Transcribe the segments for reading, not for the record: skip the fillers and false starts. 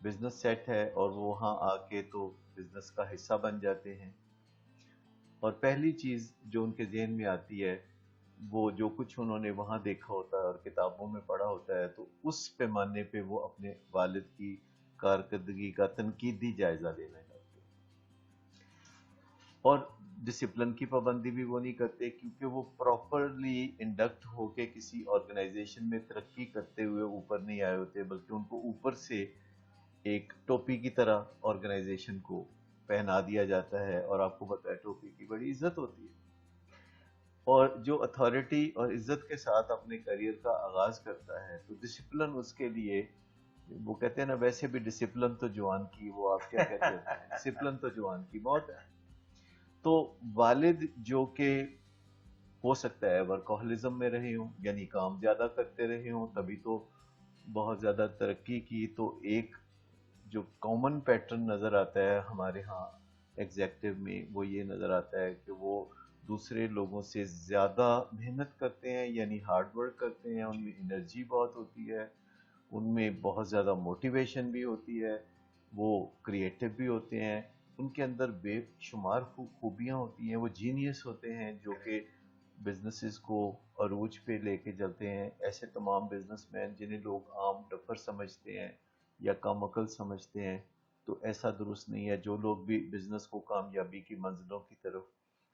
Business set ہے اور وہ وہاں آ کے تو بزنس کا حصہ بن جاتے ہیں، اور پہلی چیز جو ان کے ذہن میں آتی ہے وہ جو کچھ انہوں نے وہاں دیکھا ہوتا ہے اور کتابوں میں پڑھا ہوتا ہے، تو اس پیمانے پہ وہ اپنے والد کی کارکردگی کا تنقیدی جائزہ لینا چاہتے ہیں، اور ڈسپلن کی پابندی بھی وہ نہیں کرتے، کیونکہ وہ پراپرلی انڈکٹ ہو کے کسی آرگنائزیشن میں ترقی کرتے ہوئے اوپر نہیں آئے ہوتے، بلکہ ان کو اوپر سے ایک ٹوپی کی طرح آرگنائزیشن کو پہنا دیا جاتا ہے، اور آپ کو پتہ ہے ٹوپی کی بڑی عزت ہوتی ہے، اور جو اتھارٹی اور عزت کے ساتھ اپنے کریئر کا آغاز کرتا ہے تو ڈسپلن اس کے لیے، وہ کہتے ہیں نا ویسے بھی ڈسپلن تو جوان کی، وہ آپ کیا کہتے ہوتے ہیں، ڈسپلن تو جوان کی موت ہے۔ تو والد جو کہ ہو سکتا ہے ورکہولزم میں رہے ہوں، یعنی کام زیادہ کرتے رہے ہوں، تبھی تو بہت زیادہ ترقی کی، تو ایک جو کامن پیٹرن نظر آتا ہے ہمارے ہاں ایگزیکٹو میں، وہ یہ نظر آتا ہے کہ وہ دوسرے لوگوں سے زیادہ محنت کرتے ہیں، یعنی ہارڈ ورک کرتے ہیں، ان میں انرجی بہت ہوتی ہے، ان میں بہت زیادہ موٹیویشن بھی ہوتی ہے، وہ کریٹو بھی ہوتے ہیں، ان کے اندر بے شمار خوبیاں ہوتی ہیں، وہ جینیس ہوتے ہیں جو کہ بزنسز کو عروج پہ لے کے چلتے ہیں۔ ایسے تمام بزنس مین جنہیں لوگ عام ڈفر سمجھتے ہیں یا کم عقل سمجھتے ہیں، تو ایسا درست نہیں ہے۔ جو لوگ بھی بزنس کو کامیابی کی منزلوں کی طرف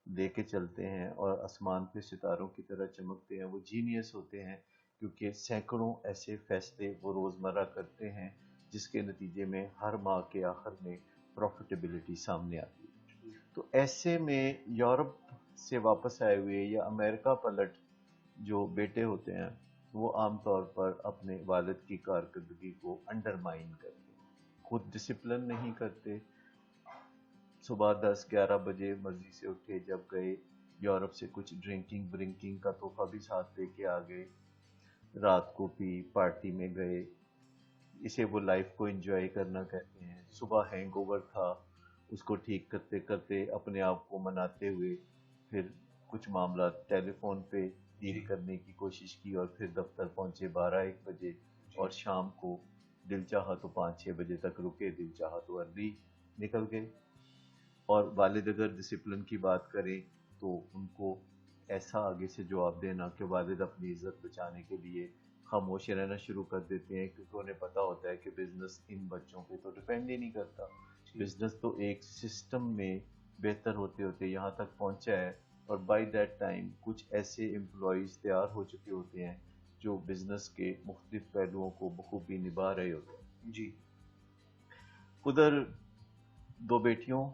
لے کے چلتے ہیں اور آسمان پہ ستاروں کی طرح چمکتے ہیں، وہ جینیس ہوتے ہیں، کیونکہ سینکڑوں ایسے فیصلے وہ روزمرہ کرتے ہیں جس کے نتیجے میں ہر ماہ کے آخر میں پروفیٹیبلٹی سامنے آتی ہے۔ تو ایسے میں یورپ سے واپس آئے ہوئے یا امریکہ پلٹ جو بیٹے ہوتے ہیں، وہ عام طور پر اپنے والد کی کارکردگی کو انڈرمائن کرتے ہیں، خود ڈسپلن نہیں کرتے، صبح 10-11 بجے مرضی سے اٹھے، جب گئے یورپ سے کچھ ڈرنکنگ برنکنگ کا تحفہ بھی ساتھ لے کے آ گئے، رات کو پی، پارٹی میں گئے، اسے وہ لائف کو انجوائے کرنا کہتے ہیں۔ صبح ہینگ اوور تھا، اس کو ٹھیک کرتے کرتے اپنے آپ کو مناتے ہوئے پھر کچھ معاملات ٹیلی فون پہ ڈیل کرنے کی کوشش کی، اور پھر دفتر پہنچے 12-1 بجے، اور شام کو دل چاہا تو 5-6 بجے تک رکے، دل چاہا تو ارلی نکل گئے۔ اور والد اگر ڈسپلن کی بات کریں تو ان کو ایسا آگے سے جواب دینا کہ والد اپنی عزت بچانے کے لیے خاموش رہنا شروع کر دیتے ہیں، کیونکہ انہیں پتا ہوتا ہے کہ بزنس ان بچوں پہ تو ڈیپینڈ ہی نہیں کرتا، بزنس تو ایک سسٹم میں بہتر ہوتے ہوتے یہاں تک پہنچا ہے، اور بائی دیٹ ٹائم کچھ ایسے امپلائیز تیار ہو چکے ہوتے ہیں جو بزنس کے مختلف پہلوؤں کو بخوبی نبھا رہے ہوتے ہیں۔ جی، ادھر 2 بیٹیوں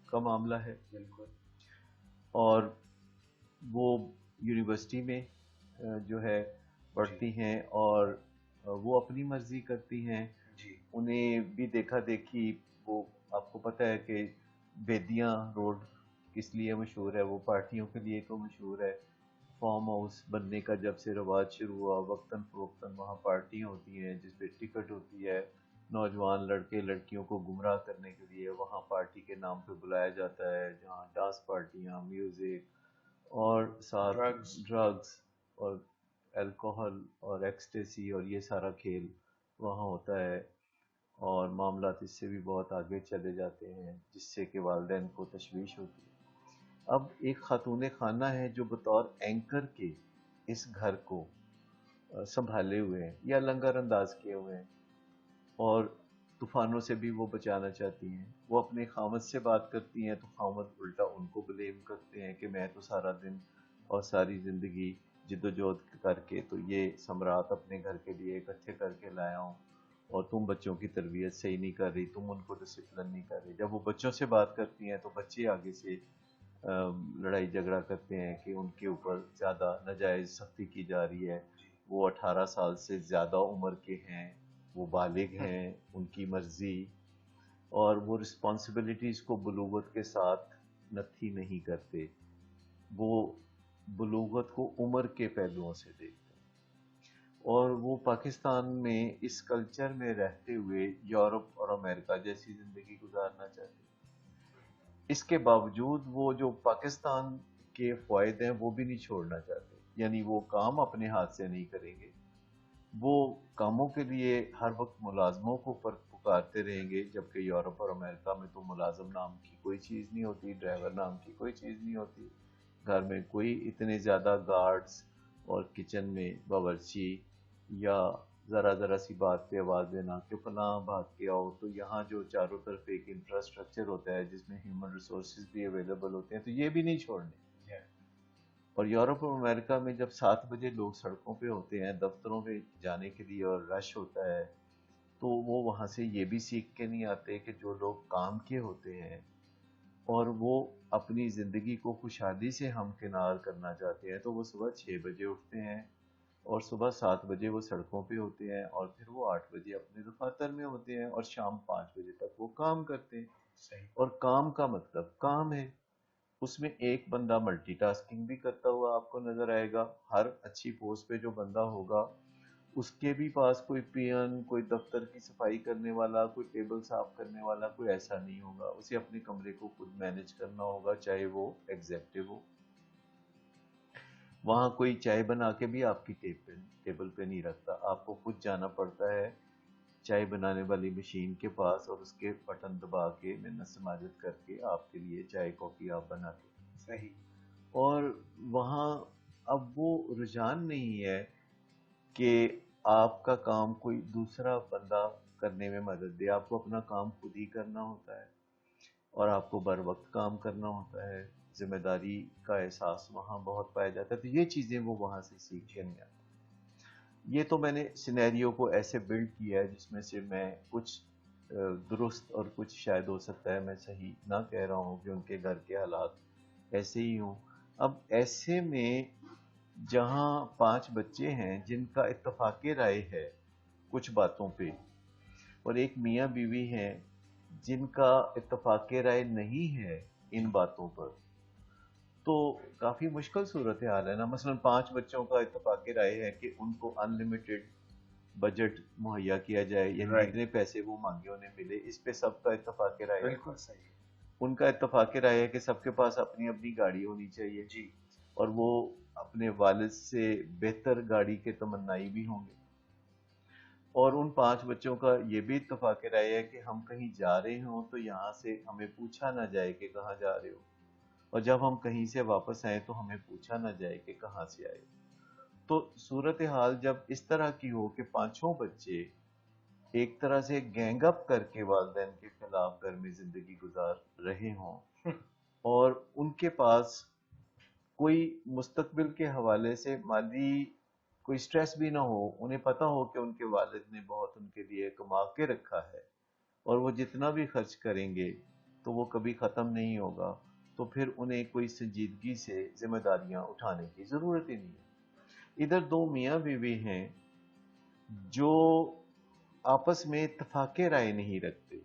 کا معاملہ ہے، بالکل، اور وہ یونیورسٹی میں جو ہے پڑھتی ہیں، اور وہ اپنی مرضی کرتی ہیں، جی، انہیں بھی دیکھا دیکھی، وہ آپ کو پتہ ہے کہ بیدیاں روڈ کس لیے مشہور ہے، وہ پارٹیوں کے لیے تو مشہور ہے، فارم ہاؤس بننے کا جب سے رواج شروع ہوا، وقتاً فوقتاً وہاں پارٹیاں ہوتی ہیں جس پہ ٹکٹ ہوتی ہے، نوجوان لڑکے لڑکیوں کو گمراہ کرنے کے لیے وہاں پارٹی کے نام پہ بلایا جاتا ہے، جہاں ڈانس پارٹیاں، میوزک، اور ساتھ ڈرگز اور الکوہل اور ایکسٹیسی اور یہ سارا کھیل وہاں ہوتا ہے، اور معاملات اس سے بھی بہت آگے چلے جاتے ہیں، جس سے کہ والدین کو تشویش ہوتی ہے۔ اب ایک خاتون خانہ ہے جو بطور اینکر کے اس گھر کو سنبھالے ہوئے ہیں یا لنگر انداز کیے ہوئے ہیں، اور طوفانوں سے بھی وہ بچانا چاہتی ہیں۔ وہ اپنے خامد سے بات کرتی ہیں تو خامد الٹا ان کو بلیم کرتے ہیں کہ میں تو سارا دن اور ساری زندگی جد و جہد کر کے تو یہ ثمرات اپنے گھر کے لیے اکٹھے کر کے لایا ہوں، اور تم بچوں کی تربیت صحیح نہیں کر رہی، تم ان کو ڈسپلن نہیں کر رہی۔ جب وہ بچوں سے بات کرتی ہیں تو بچے آگے سے لڑائی جھگڑا کرتے ہیں کہ ان کے اوپر زیادہ ناجائز سختی کی جا رہی ہے، وہ 18 سال سے زیادہ عمر کے ہیں، وہ بالغ ہیں، ان کی مرضی، اور وہ رسپانسبلٹیز کو بلوغت کے ساتھ نتھی نہیں کرتے، وہ بلوغت کو عمر کے پہلوؤں سے دیکھتے ہیں، اور وہ پاکستان میں اس کلچر میں رہتے ہوئے یورپ اور امریکہ جیسی زندگی گزارنا چاہتے ہیں۔ اس کے باوجود وہ جو پاکستان کے فوائد ہیں وہ بھی نہیں چھوڑنا چاہتے، یعنی وہ کام اپنے ہاتھ سے نہیں کریں گے، وہ کاموں کے لیے ہر وقت ملازموں کو پکارتے رہیں گے، جبکہ یورپ اور امریکہ میں تو ملازم نام کی کوئی چیز نہیں ہوتی، ڈرائیور نام کی کوئی چیز نہیں ہوتی، گھر میں کوئی اتنے زیادہ گارڈز اور کچن میں باورچی یا ذرا سی بات پہ آواز دینا کہ فلاں بھاگ کے آؤ، تو یہاں جو چاروں طرف ایک انفراسٹرکچر ہوتا ہے جس میں ہیومن ریسورسز بھی اویلیبل ہوتے ہیں، تو یہ بھی نہیں چھوڑنے۔ اور یورپ اور امریکہ میں جب 7 بجے لوگ سڑکوں پہ ہوتے ہیں دفتروں پہ جانے کے لیے اور رش ہوتا ہے، تو وہ وہاں سے یہ بھی سیکھ کے نہیں آتے کہ جو لوگ کام کے ہوتے ہیں اور وہ اپنی زندگی کو خوشحالی سے ہمکنار کرنا چاہتے ہیں، تو وہ صبح 6 بجے اٹھتے ہیں اور صبح 7 بجے وہ سڑکوں پہ ہوتے ہیں، اور پھر وہ 8 بجے اپنے دفاتر میں ہوتے ہیں، اور شام 5 بجے تک وہ کام کرتے ہیں۔ اور کام کا مطلب کام ہے، اس میں ایک بندہ ملٹی ٹاسکنگ بھی کرتا ہوا آپ کو نظر آئے گا۔ ہر اچھی پوسٹ پہ جو بندہ ہوگا اس کے بھی پاس کوئی پین، کوئی دفتر کی صفائی کرنے والا، کوئی ٹیبل صاف کرنے والا کوئی ایسا نہیں ہوگا، اسے اپنے کمرے کو خود مینج کرنا ہوگا، چاہے وہ ایگزیکٹو ہو۔ وہاں کوئی چائے بنا کے بھی آپ کی ٹیبل پہ نہیں رکھتا، آپ کو خود جانا پڑتا ہے چائے بنانے والی مشین کے پاس اور اس کے بٹن دبا کے منت سماجت کر کے آپ کے لیے چائے کافی آپ بنا کے۔ صحیح۔ اور وہاں اب وہ رجحان نہیں ہے کہ آپ کا کام کوئی دوسرا بندہ کرنے میں مدد دے، آپ کو اپنا کام خود ہی کرنا ہوتا ہے اور آپ کو بر وقت کام کرنا ہوتا ہے، ذمہ داری کا احساس وہاں بہت پایا جاتا ہے۔ تو یہ چیزیں وہ وہاں سے سیکھ کے نہیں آتی۔ یہ تو میں نے سینیریو کو ایسے بلڈ کیا ہے جس میں سے میں کچھ درست اور کچھ شاید ہو سکتا ہے میں صحیح نہ کہہ رہا ہوں کہ ان کے گھر کے حالات ایسے ہی ہوں۔ اب ایسے میں جہاں 5 بچے ہیں جن کا اتفاق رائے ہے کچھ باتوں پہ، اور ایک میاں بیوی ہیں جن کا اتفاق رائے نہیں ہے ان باتوں پر، تو کافی مشکل صورتحال ہے نا۔ مثلا 5 بچوں کا اتفاق رائے ہے کہ ان کو ان لمیٹڈ بجٹ مہیا کیا جائے، یعنی جتنے پیسے وہ مانگے انہیں ملے، اس پہ سب کا اتفاق رائے ہے۔ بالکل صحیح۔ ان کا اتفاق رائے ہے کہ سب کے پاس اپنی اپنی گاڑی ہونی چاہیے، جی۔ اور وہ اپنے والد سے بہتر گاڑی کے تمنائی بھی ہوں گے۔ اور ان 5 بچوں کا یہ بھی اتفاق رائے ہے کہ ہم کہیں جا رہے ہوں تو یہاں سے ہمیں پوچھا نہ جائے کہ کہاں جا رہے ہو، اور جب ہم کہیں سے واپس آئیں تو ہمیں پوچھا نہ جائے کہ کہاں سے آئے۔ تو صورتحال جب اس طرح کی ہو کہ 5 بچے ایک طرح سے گینگ اپ کر کے والدین کے خلاف گھر میں زندگی گزار رہے ہوں، اور ان کے پاس کوئی مستقبل کے حوالے سے مالی کوئی سٹریس بھی نہ ہو، انہیں پتہ ہو کہ ان کے والد نے بہت ان کے لیے کما کے رکھا ہے اور وہ جتنا بھی خرچ کریں گے تو وہ کبھی ختم نہیں ہوگا، تو پھر انہیں کوئی سنجیدگی سے ذمہ داریاں اٹھانے کی ضرورت ہی نہیں ہے۔ ادھر 2 میاں بیوی ہیں جو آپس میں اتفاق رائے نہیں رکھتے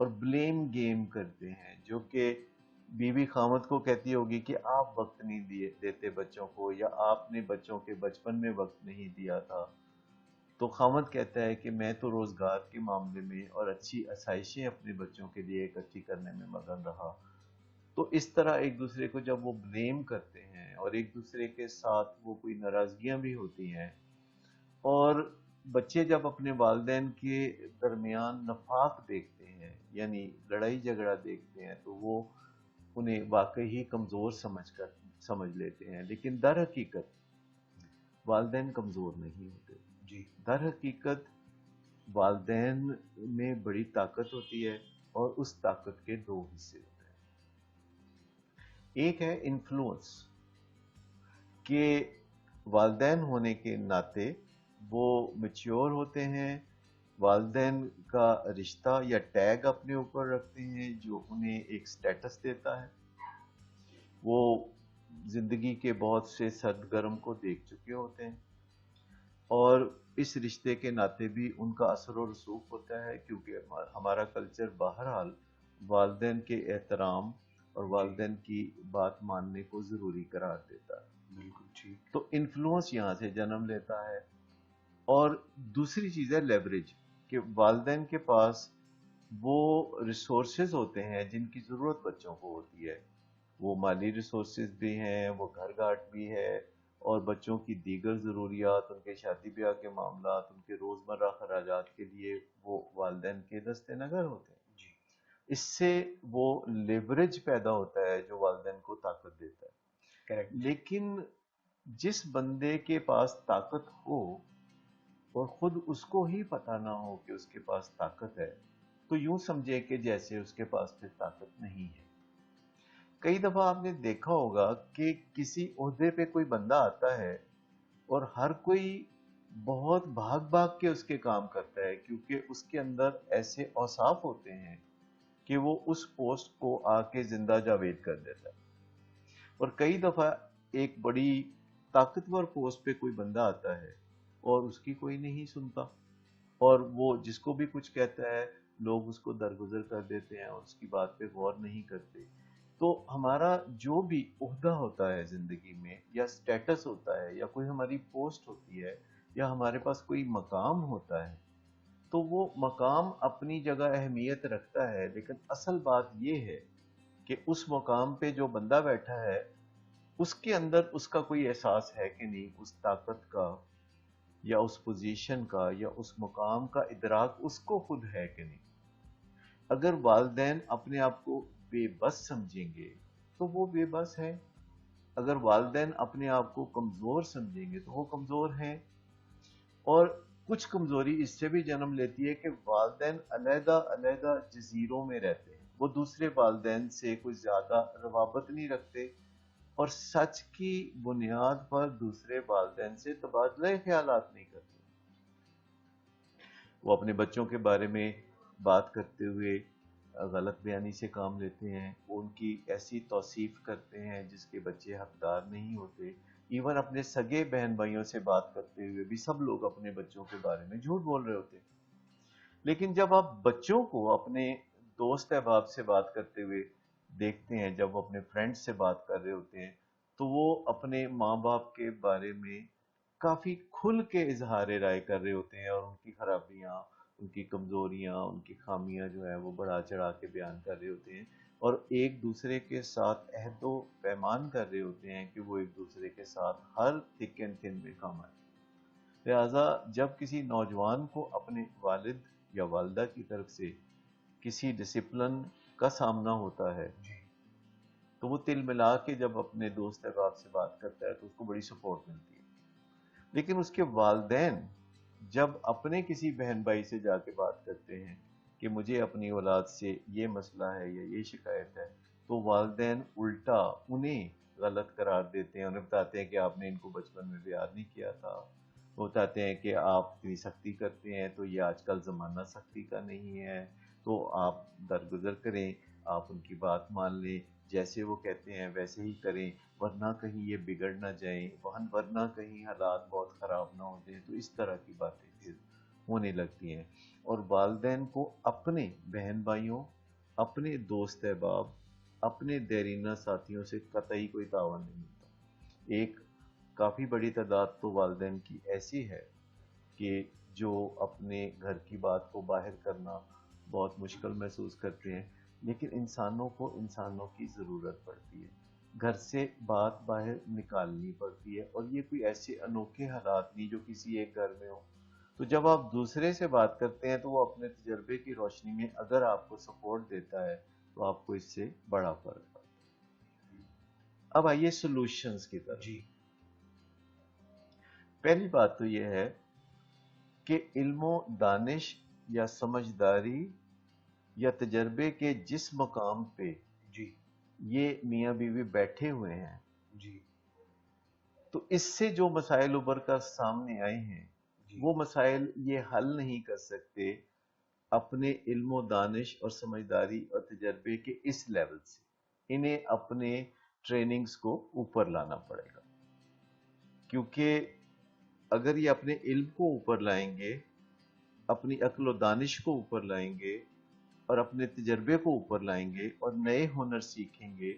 اور بلیم گیم کرتے ہیں، جو کہ بیوی خامد کو کہتی ہوگی کہ آپ وقت نہیں دیتے بچوں کو، یا آپ نے بچوں کے بچپن میں وقت نہیں دیا تھا، تو خامد کہتا ہے کہ میں تو روزگار کے معاملے میں اور اچھی آسائشیں اپنے بچوں کے لیے اکٹھی کرنے میں مگن رہا۔ تو اس طرح ایک دوسرے کو جب وہ بلیم کرتے ہیں اور ایک دوسرے کے ساتھ وہ کوئی ناراضگیاں بھی ہوتی ہیں، اور بچے جب اپنے والدین کے درمیان نفاق دیکھتے ہیں یعنی لڑائی جھگڑا دیکھتے ہیں، تو وہ انہیں واقعی ہی کمزور سمجھ لیتے ہیں، لیکن در حقیقت والدین کمزور نہیں ہوتے۔ جی۔ در حقیقت والدین میں بڑی طاقت ہوتی ہے، اور اس طاقت کے 2 حصے ہوتے ہیں۔ ایک ہے انفلوئنس، کہ والدین ہونے کے ناطے وہ میچیور ہوتے ہیں، والدین کا رشتہ یا ٹیگ اپنے اوپر رکھتے ہیں جو انہیں ایک سٹیٹس دیتا ہے۔ وہ زندگی کے بہت سے سرد گرم کو دیکھ چکے ہوتے ہیں، اور اس رشتے کے ناطے بھی ان کا اثر و رسوخ ہوتا ہے، کیونکہ ہمارا کلچر بہرحال والدین کے احترام اور والدین کی بات ماننے کو ضروری قرار دیتا ہے۔ بالکل ٹھیک۔ تو انفلوئنس یہاں سے جنم لیتا ہے۔ اور دوسری چیز ہے لیوریج، کہ والدین کے پاس وہ ریسورسز ہوتے ہیں جن کی ضرورت بچوں کو ہوتی ہے، وہ مالی ریسورسز بھی ہیں، وہ گھر گھاٹ بھی ہے، اور بچوں کی دیگر ضروریات، ان کے شادی بیاہ کے معاملات، ان کے روزمرہ خراجات کے لیے وہ والدین کے دست نگر ہوتے ہیں۔ جی اس سے وہ لیوریج پیدا ہوتا ہے جو والدین کو طاقت دیتا ہے۔ کریکٹ. لیکن جس بندے کے پاس طاقت ہو اور خود اس کو ہی پتہ نہ ہو کہ اس کے پاس طاقت ہے، تو یوں سمجھے کہ جیسے اس کے پاس پھر طاقت نہیں ہے۔ کئی دفعہ آپ نے دیکھا ہوگا کہ کسی عہدے پہ کوئی بندہ آتا ہے اور ہر کوئی بہت بھاگ بھاگ کے اس کے کام کرتا ہے، کیونکہ اس کے اندر ایسے اوصاف ہوتے ہیں کہ وہ اس پوسٹ کو آ کے زندہ جاوید کر دیتا ہے۔ اور کئی دفعہ ایک بڑی طاقتور پوسٹ پہ کوئی بندہ آتا ہے اور اس کی کوئی نہیں سنتا، اور وہ جس کو بھی کچھ کہتا ہے لوگ اس کو درگزر کر دیتے ہیں اور اس کی بات پہ غور نہیں کرتے۔ تو ہمارا جو بھی عہدہ ہوتا ہے زندگی میں، یا سٹیٹس ہوتا ہے، یا کوئی ہماری پوسٹ ہوتی ہے، یا ہمارے پاس کوئی مقام ہوتا ہے، تو وہ مقام اپنی جگہ اہمیت رکھتا ہے، لیکن اصل بات یہ ہے کہ اس مقام پہ جو بندہ بیٹھا ہے اس کے اندر اس کا کوئی احساس ہے کہ نہیں، اس طاقت کا یا اس پوزیشن کا یا اس مقام کا ادراک اس کو خود ہے کہ نہیں۔ اگر والدین اپنے آپ کو بے بس سمجھیں گے تو وہ بے بس ہیں، اگر والدین اپنے آپ کو کمزور سمجھیں گے تو وہ کمزور ہیں۔ اور کچھ کمزوری اس سے بھی جنم لیتی ہے کہ والدین علیحدہ علیحدہ جزیروں میں رہتے ہیں، وہ دوسرے والدین سے کوئی زیادہ روابط نہیں رکھتے، اور سچ کی بنیاد پر دوسرے والدین سے تبادلہ خیالات نہیں کرتے۔ وہ اپنے بچوں کے بارے میں بات کرتے ہوئے غلط بیانی سے کام لیتے ہیں، وہ ان کی ایسی توصیف کرتے ہیں جس کے بچے حقدار نہیں ہوتے۔ ایون اپنے سگے بہن بھائیوں سے بات کرتے ہوئے بھی سب لوگ اپنے بچوں کے بارے میں جھوٹ بول رہے ہوتے ہیں۔ لیکن جب آپ بچوں کو اپنے دوست احباب سے بات کرتے ہوئے دیکھتے ہیں، جب وہ اپنے فرینڈ سے بات کر رہے ہوتے ہیں، تو وہ اپنے ماں باپ کے بارے میں کافی کھل کے اظہار رائے کر رہے ہوتے ہیں، اور ان کی خرابیاں، ان کی کمزوریاں، ان کی خامیاں جو ہے وہ بڑھا چڑھا کے بیان کر رہے ہوتے ہیں، اور ایک دوسرے کے ساتھ عہد و پیمان کر رہے ہوتے ہیں کہ وہ ایک دوسرے کے ساتھ ہر تھک اینڈ تھن میں کام آئے۔ لہٰذا جب کسی نوجوان کو اپنے والد یا والدہ کی طرف سے کسی ڈسپلن کا سامنا ہوتا ہے، تو وہ تل ملا کے جب اپنے دوست احباب سے بات کرتا ہے تو اس کو بڑی سپورٹ ملتی ہے۔ لیکن اس کے والدین جب اپنے کسی بہن بھائی سے جا کے بات کرتے ہیں کہ مجھے اپنی اولاد سے یہ مسئلہ ہے یا یہ شکایت ہے، تو والدین الٹا انہیں غلط قرار دیتے ہیں، انہیں بتاتے ہیں کہ آپ نے ان کو بچپن میں پیار نہیں کیا تھا، وہ بتاتے ہیں کہ آپ اتنی سختی کرتے ہیں تو یہ آج کل زمانہ سختی کا نہیں ہے، تو آپ درگزر کریں، آپ ان کی بات مان لیں، جیسے وہ کہتے ہیں ویسے ہی کریں، ورنہ کہیں یہ بگڑ نہ جائیں، ورنہ کہیں حالات بہت خراب نہ ہو جائیں۔ تو اس طرح کی باتیں پھر ہونے لگتی ہیں، اور والدین کو اپنے بہن بھائیوں، اپنے دوست احباب، اپنے دیرینہ ساتھیوں سے قطعی کوئی تعاون نہیں ملتا۔ ایک کافی بڑی تعداد تو والدین کی ایسی ہے کہ جو اپنے گھر کی بات کو باہر کرنا بہت مشکل محسوس کرتے ہیں، لیکن انسانوں کو انسانوں کی ضرورت پڑتی ہے، گھر سے بات باہر نکالنی پڑتی ہے، اور یہ کوئی ایسے انوکھے حالات نہیں جو کسی ایک گھر میں ہو۔ تو جب آپ دوسرے سے بات کرتے ہیں تو وہ اپنے تجربے کی روشنی میں اگر آپ کو سپورٹ دیتا ہے تو آپ کو اس سے بڑا فرق پڑتا ہے۔ اب آئیے سولوشنز کی طرف۔ پہلی بات تو یہ ہے کہ علم و دانش یا سمجھداری یا تجربے کے جس مقام پہ یہ میاں بیوی بیٹھے ہوئے ہیں، تو اس سے جو مسائل ابھر کر سامنے آئے ہیں، وہ مسائل یہ حل نہیں کر سکتے اپنے علم و دانش اور سمجھداری اور تجربے کے اس لیول سے۔ انہیں اپنے ٹریننگز کو اوپر لانا پڑے گا، کیونکہ اگر یہ اپنے علم کو اوپر لائیں گے، اپنی عقل و دانش کو اوپر لائیں گے، اور اپنے تجربے کو اوپر لائیں گے، اور نئے ہنر سیکھیں گے،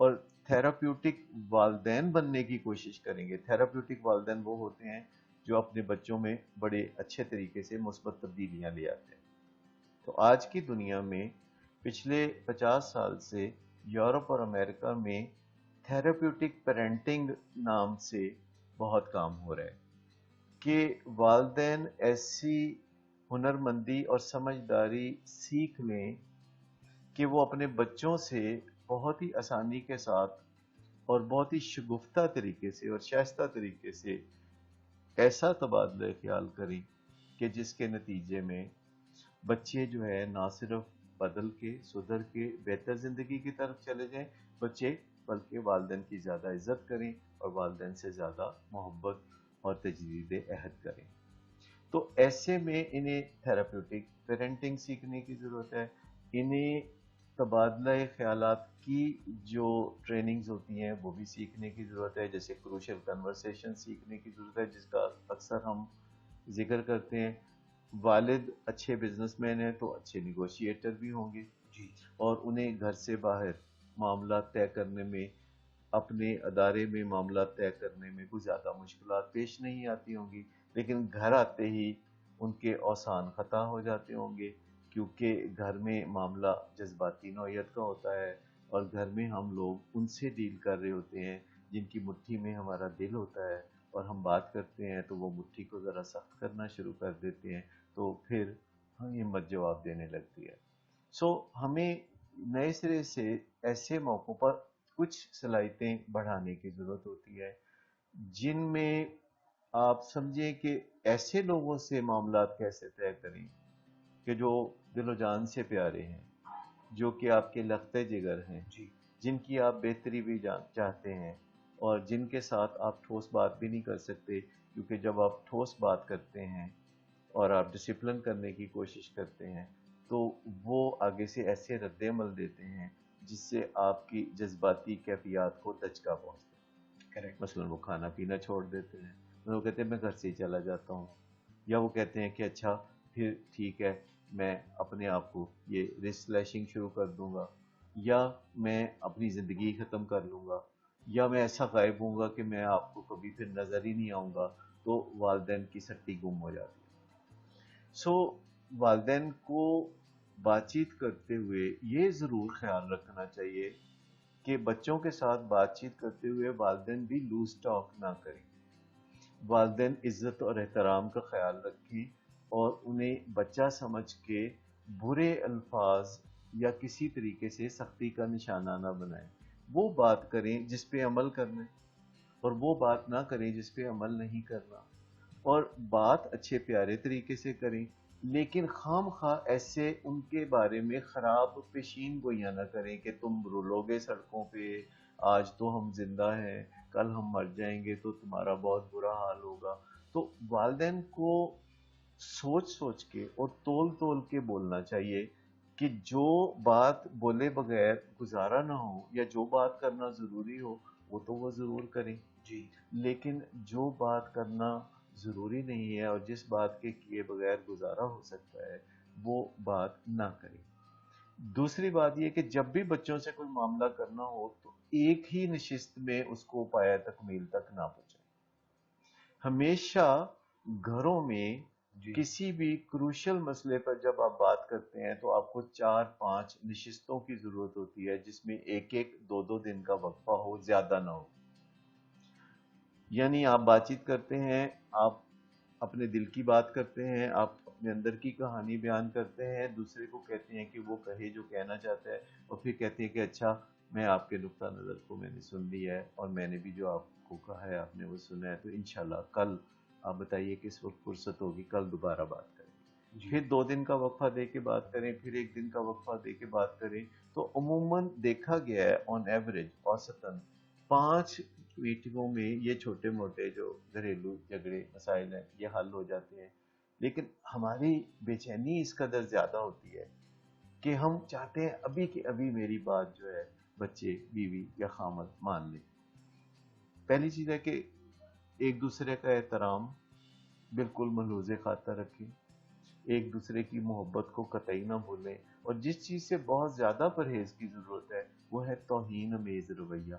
اور تھیراپیوٹک والدین بننے کی کوشش کریں گے۔ تھیراپیوٹک والدین وہ ہوتے ہیں جو اپنے بچوں میں بڑے اچھے طریقے سے مثبت تبدیلیاں لے آتے ہیں۔ تو آج کی دنیا میں پچھلے 50 سال سے یورپ اور امریکہ میں تھراپیوٹک پیرنٹنگ نام سے بہت کام ہو رہا ہے کہ والدین ایسی ہنرمندی اور سمجھداری سیکھ لیں کہ وہ اپنے بچوں سے بہت ہی آسانی کے ساتھ اور بہت ہی شگفتہ طریقے سے اور شائستہ طریقے سے ایسا تبادلہ خیال کریں کہ جس کے نتیجے میں بچے جو ہے نہ صرف بدل کے سدھر کے بہتر زندگی کی طرف چلے جائیں بچے، بلکہ والدین کی زیادہ عزت کریں اور والدین سے زیادہ محبت اور تجدید عہد کریں. تو ایسے میں انہیں تھراپیوٹک پیرنٹنگ سیکھنے کی ضرورت ہے. انہیں تبادلہ خیالات کی جو ٹریننگز ہوتی ہیں وہ بھی سیکھنے کی ضرورت ہے، جیسے کروشل کنورسیشن سیکھنے کی ضرورت ہے جس کا اکثر ہم ذکر کرتے ہیں. والد اچھے بزنس مین ہیں تو اچھے نیگوشیٹر بھی ہوں گے جی اور انہیں گھر سے باہر معاملات طے کرنے میں، اپنے ادارے میں معاملات طے کرنے میں کوئی زیادہ مشکلات پیش نہیں آتی ہوں گی، لیکن گھر آتے ہی ان کے اوسان خطا ہو جاتے ہوں گے کیونکہ گھر میں معاملہ جذباتی نوعیت کا ہوتا ہے اور گھر میں ہم لوگ ان سے ڈیل کر رہے ہوتے ہیں جن کی مٹھی میں ہمارا دل ہوتا ہے، اور ہم بات کرتے ہیں تو وہ مٹھی کو ذرا سخت کرنا شروع کر دیتے ہیں تو پھر ہمت جواب دینے لگتی ہے. ہمیں نئے سرے سے ایسے موقعوں پر کچھ صلاحیتیں بڑھانے کی ضرورت ہوتی ہے جن میں آپ سمجھیں کہ ایسے لوگوں سے معاملات کیسے طے کریں کہ جو دل و جان سے پیارے ہیں، جو کہ آپ کے لختے جگر ہیں، جی جن کی آپ بہتری بھی چاہتے ہیں اور جن کے ساتھ آپ ٹھوس بات بھی نہیں کر سکتے، کیونکہ جب آپ ٹھوس بات کرتے ہیں اور آپ ڈسپلن کرنے کی کوشش کرتے ہیں تو وہ آگے سے ایسے رد عمل دیتے ہیں جس سے آپ کی جذباتی کیفیات کو دھچکا پہنچتا ہے. کریکٹ. مثلاً وہ کھانا پینا چھوڑ دیتے ہیں، وہ کہتے ہیں میں گھر سے ہی چلا جاتا ہوں، یا وہ کہتے ہیں کہ اچھا پھر ٹھیک ہے میں اپنے آپ کو یہ رسک سلیشنگ شروع کر دوں گا، یا میں اپنی زندگی ختم کر لوں گا، یا میں ایسا غائب ہوں گا کہ میں آپ کو کبھی پھر نظر ہی نہیں آؤں گا. تو والدین کی سٹی گم ہو جاتی ہے. والدین کو بات چیت کرتے ہوئے یہ ضرور خیال رکھنا چاہیے کہ بچوں کے ساتھ بات چیت کرتے ہوئے والدین بھی لوز ٹاک نہ کریں. والدین عزت اور احترام کا خیال رکھیں اور انہیں بچہ سمجھ کے برے الفاظ یا کسی طریقے سے سختی کا نشانہ نہ بنائیں. وہ بات کریں جس پہ عمل کرنا اور وہ بات نہ کریں جس پہ عمل نہیں کرنا، اور بات اچھے پیارے طریقے سے کریں، لیکن خام خواہ ایسے ان کے بارے میں خراب پیشین گوئیاں نہ کریں کہ تم رولو گے سڑکوں پہ، آج تو ہم زندہ ہیں کل ہم مر جائیں گے تو تمہارا بہت برا حال ہوگا. تو والدین کو سوچ سوچ کے اور تول تول کے بولنا چاہیے کہ جو بات بولے بغیر گزارا نہ ہو یا جو بات کرنا ضروری ہو وہ تو وہ ضرور کریں، جی لیکن جو بات کرنا ضروری نہیں ہے اور جس بات کے کیے بغیر گزارا ہو سکتا ہے وہ بات نہ کریں. دوسری بات یہ کہ جب بھی بچوں سے کوئی معاملہ کرنا ہو تو ایک ہی نشست میں اس کو پایا تکمیل تک نہ پہنچائیں. ہمیشہ گھروں میں جی کسی بھی کروشل مسئلے پر جب آپ بات کرتے ہیں تو آپ کو 4-5 نشستوں کی ضرورت ہوتی ہے جس میں ایک ایک 2-2 دن کا وقفہ ہو، زیادہ نہ ہو. یعنی آپ بات چیت کرتے ہیں، آپ اپنے دل کی بات کرتے ہیں، آپ اپنے اندر کی کہانی بیان کرتے ہیں، دوسرے کو کہتے ہیں کہ وہ کہے جو کہنا چاہتا ہے، اور پھر کہتے ہیں کہ اچھا میں آپ کے نقطہ نظر کو میں نے سن لیا ہے اور میں نے بھی جو آپ کو کہا ہے آپ نے وہ سنا ہے، تو انشاءاللہ کل آپ بتائیے کس وقت فرصت ہوگی، کل دوبارہ بات کریں. جی پھر 2 دن کا وقفہ دے کے بات کریں، پھر 1 دن کا وقفہ دے کے بات کریں. تو عموماً دیکھا گیا ہے آن ایوریج اوسطاً 5 میٹنگوں میں یہ چھوٹے موٹے جو گھریلو جھگڑے مسائل ہیں یہ حل ہو جاتے ہیں. لیکن ہماری بے چینی اس قدر زیادہ ہوتی ہے کہ ہم چاہتے ہیں ابھی کہ ابھی میری بات جو ہے بچے بیوی یا خامد مان لیں. پہلی چیز ہے کہ ایک دوسرے کا احترام بالکل ملحوظ خاطر رکھیں، ایک دوسرے کی محبت کو قطعی نہ بھولیں، اور جس چیز سے بہت زیادہ پرہیز کی ضرورت ہے وہ ہے توہین امیز رویہ.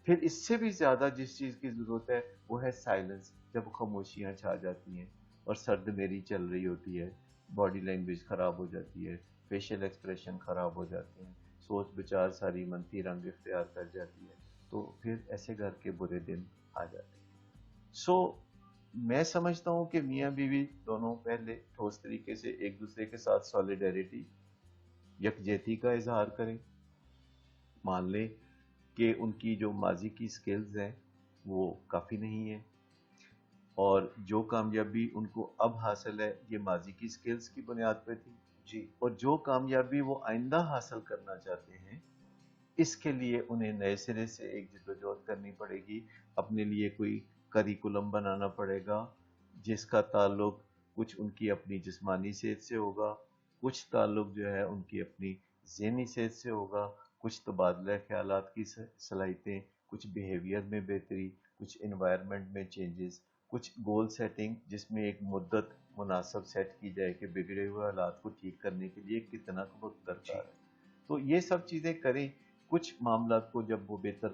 پھر اس سے بھی زیادہ جس چیز کی ضرورت ہے وہ ہے سائلنس، جب خاموشیاں چھا جاتی ہیں اور سرد میری چل رہی ہوتی ہے، باڈی لینگویج خراب ہو جاتی ہے، فیشل ایکسپریشن خراب ہو جاتے ہیں، سوچ بچار ساری منفی رنگ اختیار کر جاتی ہے. تو پھر ایسے گھر کے برے دن آ جاتے ہیں۔ میں سمجھتا ہوں کہ میاں بیوی دونوں پہلے ٹھوس طریقے سے ایک دوسرے کے ساتھ سالیڈیرٹی، یکجہتی کا اظہار کریں، مان لیں کہ ان کی جو ماضی کی سکلز ہیں وہ کافی نہیں ہیں، اور جو کامیابی ان کو اب حاصل ہے یہ ماضی کی سکلز کی بنیاد پہ تھی جی اور جو کامیابی وہ آئندہ حاصل کرنا چاہتے ہیں اس کے لیے انہیں نئے سرے سے ایک جدوجہد کرنی پڑے گی، اپنے لیے کوئی کریکولم بنانا پڑے گا جس کا تعلق کچھ ان کی اپنی جسمانی صحت سے ہوگا، کچھ تعلق جو ہے ان کی اپنی ذہنی صحت سے ہوگا، کچھ تبادلہ خیالات کی صلاحیتیں، کچھ بیہیویئر میں بہتری، کچھ انوائرمنٹ میں چینجز، کچھ گول سیٹنگ جس میں ایک مدت مناسب سیٹ کی جائے کہ بگڑے ہوئے حالات کو ٹھیک کرنے کے لیے کتنا وقت درکار ہے۔ تو یہ سب چیزیں کریں، کچھ معاملات کو جب وہ بہتر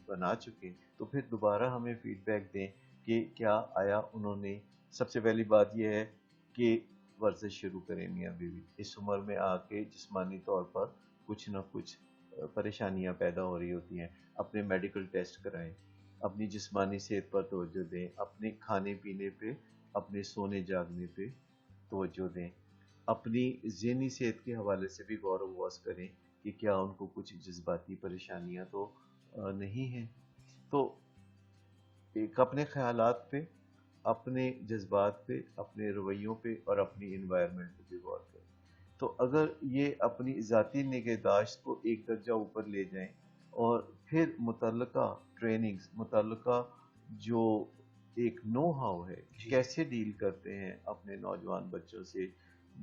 بنا چکے تو پھر دوبارہ ہمیں فیڈ بیک دیں کہ کیا آیا انہوں نے۔ سب سے پہلی بات یہ ہے کہ ورزش شروع کریں میاں بیوی، اس عمر میں آ کے جسمانی طور پر کچھ نہ کچھ پریشانیاں پیدا ہو رہی ہوتی ہیں، اپنے میڈیکل ٹیسٹ کرائیں، اپنی جسمانی صحت پر توجہ دیں، اپنے کھانے پینے پہ، اپنے سونے جاگنے پہ توجہ دیں، اپنی ذہنی صحت کے حوالے سے بھی غور و غوص کریں کہ کیا ان کو کچھ جذباتی پریشانیاں تو نہیں ہیں۔ تو ایک اپنے خیالات پہ، اپنے جذبات پہ، اپنے رویوں پہ اور اپنی انوائرمنٹ پہ بھی غور کریں۔ تو اگر یہ اپنی ذاتی نگہداشت کو ایک درجہ اوپر لے جائیں اور پھر متعلقہ ٹریننگز، متعلقہ جو ایک نو ہاؤ ہے کیسے ڈیل کرتے ہیں اپنے نوجوان بچوں سے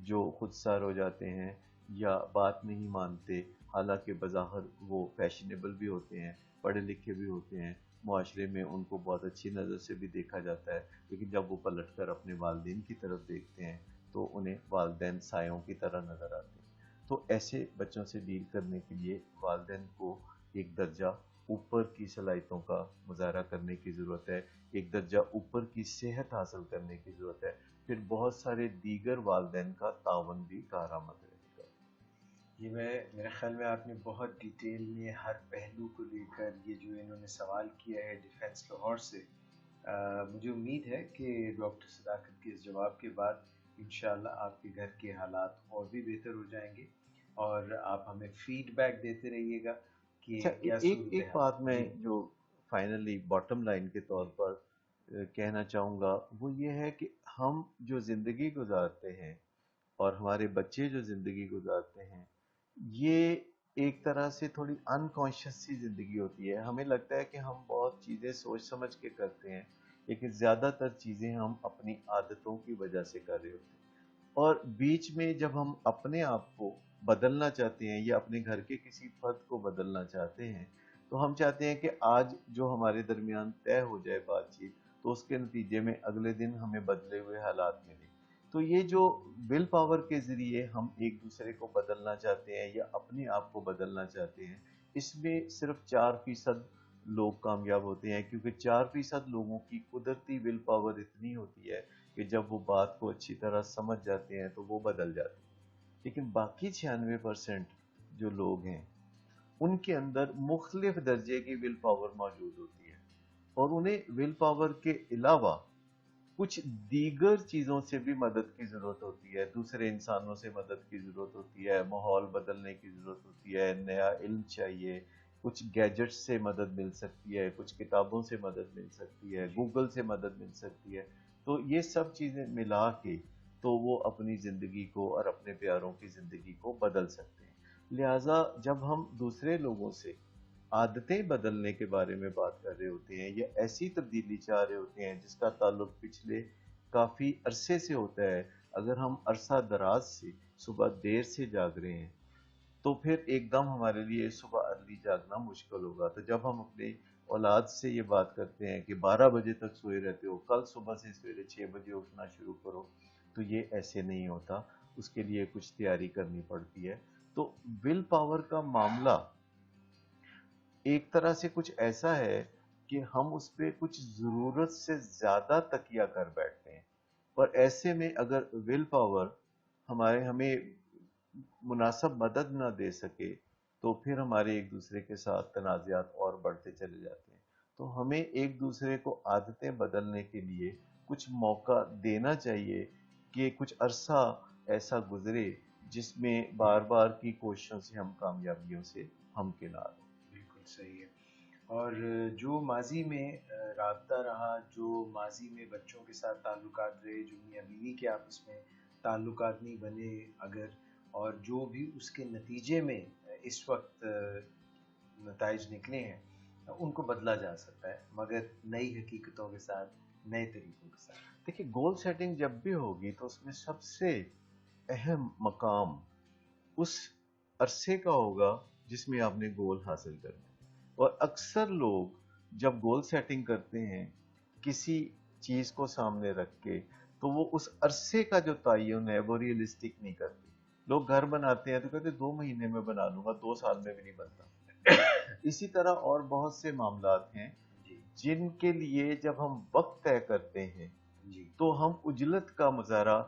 جو خود سار ہو جاتے ہیں یا بات نہیں مانتے، حالانکہ بظاہر وہ فیشنیبل بھی ہوتے ہیں، پڑھے لکھے بھی ہوتے ہیں، معاشرے میں ان کو بہت اچھی نظر سے بھی دیکھا جاتا ہے، لیکن جب وہ پلٹ کر اپنے والدین کی طرف دیکھتے ہیں تو انہیں والدین سایوں کی طرح نظر آتے ہیں۔ تو ایسے بچوں سے ڈیل کرنے کے لیے والدین کو ایک درجہ اوپر کی صلاحیتوں کا مظاہرہ کرنے کی ضرورت ہے، ایک درجہ اوپر کی صحت حاصل کرنے کی ضرورت ہے، پھر بہت سارے دیگر والدین کا تعاون بھی کارآمد رہے گا۔ یہ میرے خیال میں آپ نے بہت ڈیٹیل میں ہر پہلو کو لے کر یہ جو انہوں نے سوال کیا ہے ڈیفینس لاہور سے، مجھے امید ہے کہ ڈاکٹر صداقت کے اس جواب کے بعد انشاءاللہ آپ کے گھر کے حالات اور بھی بہتر ہو جائیں گے، اور آپ ہمیں فیڈ بیک دیتے رہیے گا کہ اچھا، کیا ایک صورتحال۔ بات میں جی جو فائنلی باٹم لائن کے طور پر کہنا چاہوں گا وہ یہ ہے کہ ہم جو زندگی گزارتے ہیں اور ہمارے بچے جو زندگی گزارتے ہیں یہ ایک طرح سے تھوڑی انکانشیس سی زندگی ہوتی ہے۔ ہمیں لگتا ہے کہ ہم بہت چیزیں سوچ سمجھ کے کرتے ہیں، لیکن زیادہ تر چیزیں ہم اپنی عادتوں کی وجہ سے کر رہے ہوتے ہیں، اور بیچ میں جب ہم اپنے آپ کو بدلنا چاہتے ہیں یا اپنے گھر کے کسی فرد کو بدلنا چاہتے ہیں تو ہم چاہتے ہیں کہ آج جو ہمارے درمیان طے ہو جائے بات چیت تو اس کے نتیجے میں اگلے دن ہمیں بدلے ہوئے حالات ملیں۔ تو یہ جو ول پاور کے ذریعے ہم ایک دوسرے کو بدلنا چاہتے ہیں یا اپنے آپ کو بدلنا چاہتے ہیں، اس میں صرف 4% لوگ کامیاب ہوتے ہیں، کیونکہ 4% لوگوں کی قدرتی ول پاور اتنی ہوتی ہے کہ جب وہ بات کو اچھی طرح سمجھ جاتے ہیں تو وہ بدل جاتے ہیں، لیکن باقی 96% جو لوگ ہیں ان کے اندر مختلف درجے کی ول پاور موجود ہوتی ہے، اور انہیں ول پاور کے علاوہ کچھ دیگر چیزوں سے بھی مدد کی ضرورت ہوتی ہے، دوسرے انسانوں سے مدد کی ضرورت ہوتی ہے، ماحول بدلنے کی ضرورت ہوتی ہے، نیا علم چاہیے، کچھ گیجٹس سے مدد مل سکتی ہے، کچھ کتابوں سے مدد مل سکتی ہے، گوگل سے مدد مل سکتی ہے۔ تو یہ سب چیزیں ملا کے تو وہ اپنی زندگی کو اور اپنے پیاروں کی زندگی کو بدل سکتے ہیں۔ لہٰذا جب ہم دوسرے لوگوں سے عادتیں بدلنے کے بارے میں بات کر رہے ہوتے ہیں یا ایسی تبدیلی چاہ رہے ہوتے ہیں جس کا تعلق پچھلے کافی عرصے سے ہوتا ہے، اگر ہم عرصہ دراز سے صبح دیر سے جاگ رہے ہیں تو پھر ایک دم ہمارے لیے صبح ارلی جاگنا مشکل ہوگا۔ تو جب ہم اپنے اولاد سے یہ بات کرتے ہیں کہ 12 بجے تک سوئے رہتے ہو، کل صبح سے سویرے 6 بجے اٹھنا شروع کرو، تو یہ ایسے نہیں ہوتا، اس کے لیے کچھ تیاری کرنی پڑتی ہے۔ تو ول پاور کا معاملہ ایک طرح سے کچھ ایسا ہے کہ ہم اس پہ کچھ ضرورت سے زیادہ تکیہ کر بیٹھتے ہیں، اور ایسے میں اگر ول پاور ہمیں مناسب مدد نہ دے سکے تو پھر ہمارے ایک دوسرے کے ساتھ تنازعات اور بڑھتے چلے جاتے ہیں. تو ہمیں ایک دوسرے کو عادتیں بدلنے کے لیے کچھ موقع دینا چاہیے کہ کچھ عرصہ ایسا گزرے جس میں بار بار کی کوششوں سے ہم کامیابیوں سے ہمکنار ہوں. بالکل صحیح ہے. اور جو ماضی میں رابطہ رہا، جو ماضی میں بچوں کے ساتھ تعلقات رہے، جو میاں بیوی کے آپس میں تعلقات نہیں بنے اگر، اور جو بھی اس کے نتیجے میں اس وقت نتائج نکلے ہیں، ان کو بدلا جا سکتا ہے، مگر نئی حقیقتوں کے ساتھ، نئے طریقوں کے ساتھ. دیکھیے گول سیٹنگ جب بھی ہوگی تو اس میں سب سے اہم مقام اس عرصے کا ہوگا جس میں آپ نے گول حاصل کرنا ہے. اور اکثر لوگ جب گول سیٹنگ کرتے ہیں کسی چیز کو سامنے رکھ کے تو وہ اس عرصے کا جو تعین ہے وہ ریئلسٹک نہیں کرتے. لوگ گھر بناتے ہیں تو کہتے ہیں 2 مہینے میں بنا لوں گا، 2 سال میں بھی نہیں بنتا. اسی طرح اور بہت سے معاملات ہیں جی جن کے لیے جب ہم وقت طے کرتے ہیں جی تو ہم عجلت کا مظاہرہ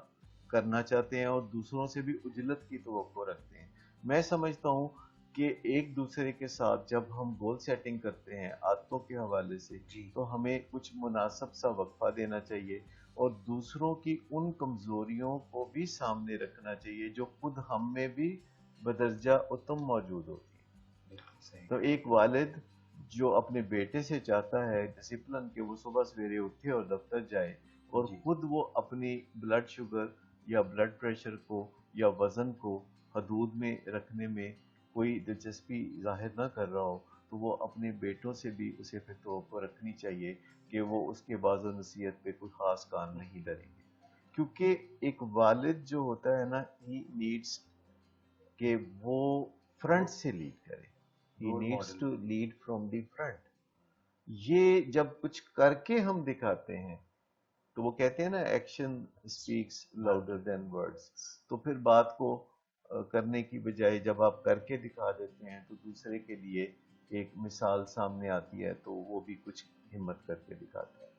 کرنا چاہتے ہیں اور دوسروں سے بھی عجلت کی توقع رکھتے ہیں. میں سمجھتا ہوں کہ ایک دوسرے کے ساتھ جب ہم گول سیٹنگ کرتے ہیں عادتوں کے حوالے سے جی تو ہمیں کچھ مناسب سا وقفہ دینا چاہیے اور دوسروں کی ان کمزوریوں کو بھی سامنے رکھنا چاہیے جو خود ہم میں بھی بدرجہ اتم موجود ہوتی ہیں. بالکل صحیح. تو ایک والد جو اپنے بیٹے سے چاہتا ہے ڈسپلن کہ وہ صبح سویرے اٹھے اور دفتر جائے اور جی خود وہ اپنی بلڈ شوگر یا بلڈ پریشر کو یا وزن کو حدود میں رکھنے میں کوئی دلچسپی ظاہر نہ کر رہا ہو تو وہ اپنے بیٹوں سے بھی اسے پھر توقع رکھنی چاہیے کہ وہ اس کے باز و نصیحت پہ کوئی خاص کام نہیں لڑیں گے. کیونکہ ایک والد جو ہوتا ہے نا ہی نیڈس کہ وہ فرنٹ سے لیڈ کرے. He role needs model. to lead from the front. یہ جب کچھ کر کے ہم دکھاتے ہیں تو وہ کہتے ہیں نا action speaks louder than words. تو پھر بات کو کرنے کی بجائے جب آپ کر کے دکھا دیتے ہیں تو دوسرے کے لیے ایک مثال سامنے آتی ہے تو وہ بھی کچھ ہمت کر کے دکھاتا ہے.